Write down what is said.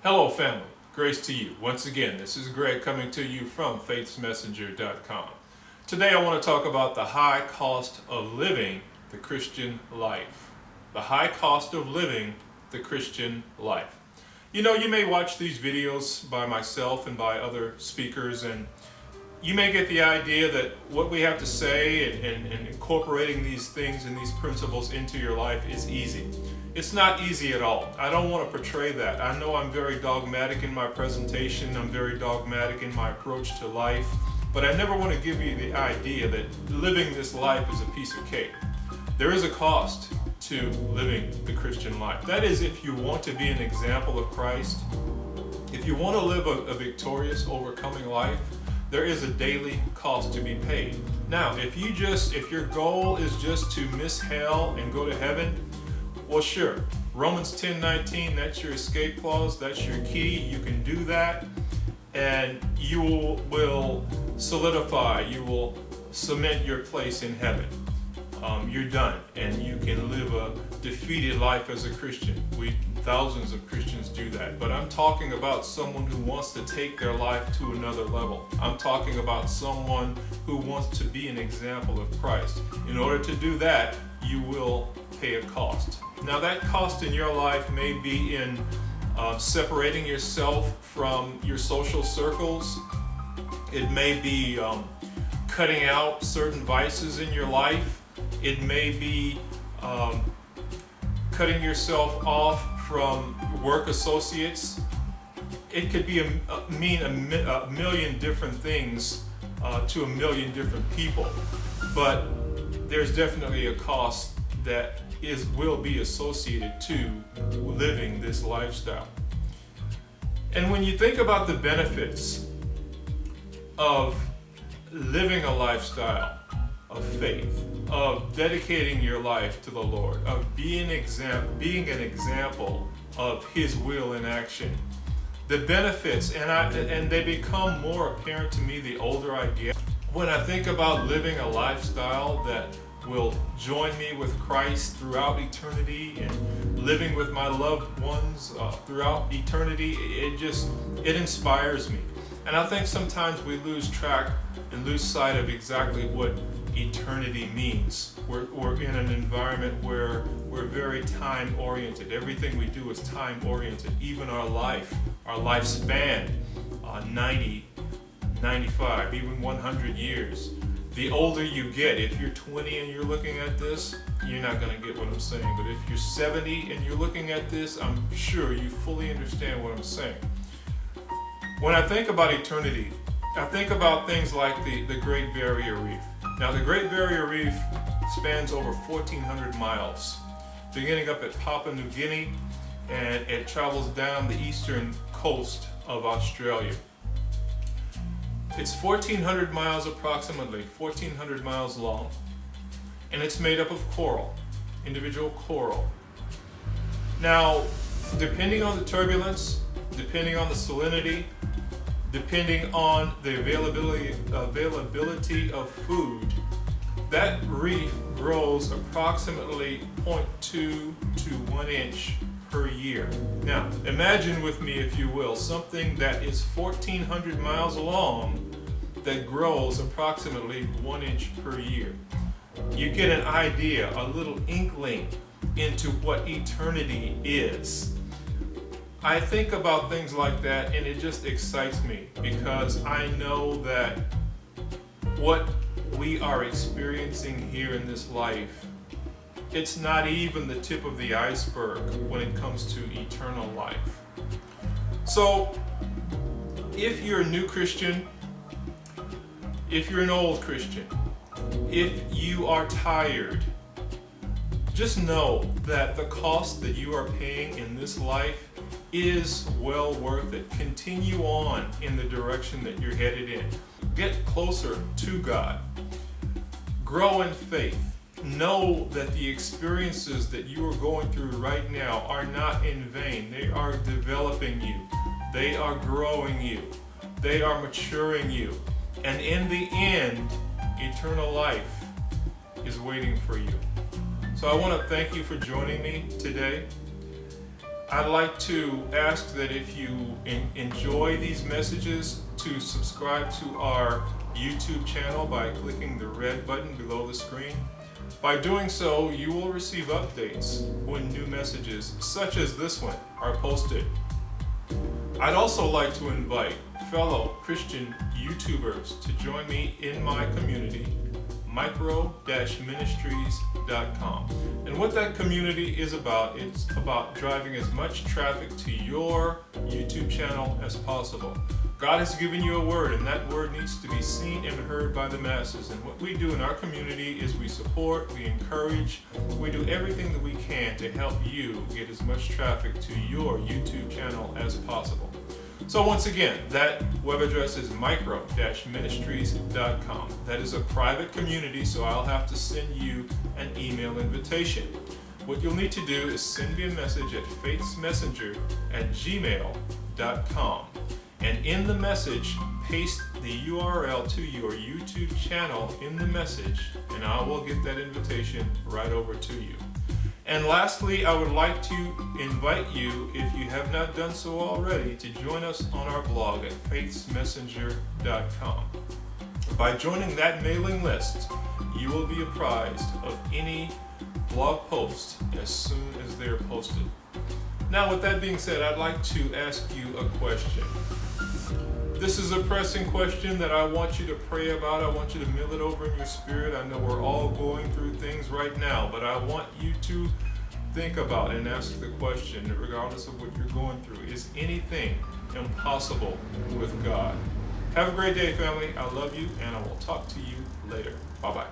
Hello family, grace to you. Once again, this is Greg coming to you from FaithsMessenger.com. Today I want to talk about the high cost of living the Christian life. The high cost of living the Christian life. You know, you may watch these videos by myself and by other speakers, and you may get the idea that what we have to say and incorporating these things and these principles into your life is easy. It's not easy at all. I don't want to portray that. I know I'm very dogmatic in my presentation. I'm very dogmatic in my approach to life. But I never want to give you the idea that living this life is a piece of cake. There is a cost to living the Christian life. That is, if you want to be an example of Christ, if you want to live a victorious, overcoming life, there is a daily cost to be paid. Now, if your goal is just to miss hell and go to heaven, well, sure. Romans 10:19, that's your escape clause, that's your key. You can do that, and you will solidify, you will cement your place in heaven. You're done, and you can live a defeated life as a Christian. Thousands of Christians do that. But I'm talking about someone who wants to take their life to another level. I'm talking about someone who wants to be an example of Christ. In order to do that, you will pay a cost. Now, that cost in your life may be in separating yourself from your social circles. It may be cutting out certain vices in your life. It may be cutting yourself off from work associates. It could be mean a million different things to a million different people. But there's definitely a cost that will be associated to living this lifestyle. And when you think about the benefits of living a lifestyle of faith, of dedicating your life to the Lord, of being an example of His will in action, the benefits, and they become more apparent to me the older I get. When I think about living a lifestyle that will join me with Christ throughout eternity and living with my loved ones throughout eternity, it inspires me. And I think sometimes we lose track and lose sight of exactly what eternity means. We're in an environment where we're very time oriented. Everything we do is time oriented. Even our lifespan, 90, 95, even 100 years. The older you get, if you're 20 and you're looking at this, you're not going to get what I'm saying. But if you're 70 and you're looking at this, I'm sure you fully understand what I'm saying. When I think about eternity, I think about things like the Great Barrier Reef. Now, the Great Barrier Reef spans over 1,400 miles, beginning up at Papua New Guinea, and it travels down the eastern coast of Australia. It's 1,400 miles approximately, 1,400 miles long, and it's made up of coral, individual coral. Now, depending on the turbulence, depending on the salinity, depending on the availability of food, that reef grows approximately 0.2 to 1 inch per year. Now, imagine with me, if you will, something that is 1,400 miles long that grows approximately 1 inch per year. You get an idea, a little inkling into what eternity is. I think about things like that, and it just excites me because I know that what we are experiencing here in this life, it's not even the tip of the iceberg when it comes to eternal life. So, if you're a new Christian, if you're an old Christian, if you are tired, just know that the cost that you are paying in this life is well worth it. Continue on in the direction that you're headed in. Get closer to God. Grow in faith. Know that the experiences that you are going through right now are not in vain. They are developing you. They are growing you. They are maturing you. And in the end, eternal life is waiting for you. So I want to thank you for joining me today. I'd like to ask that if you enjoy these messages, to subscribe to our YouTube channel by clicking the red button below the screen. By doing so, you will receive updates when new messages, such as this one, are posted. I'd also like to invite fellow Christian YouTubers to join me in my community, micro-ministries.com. And what that community is about, it's about driving as much traffic to your YouTube channel as possible. God has given you a word, and that word needs to be seen and heard by the masses. And what we do in our community is we support, we encourage, we do everything that we can to help you get as much traffic to your YouTube channel as possible. So once again, that web address is micro-ministries.com. That is a private community, so I'll have to send you an email invitation. What you'll need to do is send me a message at FaithsMessenger@gmail.com. And in the message, paste the URL to your YouTube channel in the message, and I will get that invitation right over to you. And lastly, I would like to invite you, if you have not done so already, to join us on our blog at FaithsMessenger.com. By joining that mailing list, you will be apprised of any blog posts as soon as they're posted. Now, with that being said, I'd like to ask you a question. This is a pressing question that I want you to pray about. I want you to mill it over in your spirit. I know we're all going through things right now, but I want you to think about and ask the question, regardless of what you're going through. Is anything impossible with God? Have a great day, family. I love you, and I will talk to you later. Bye-bye.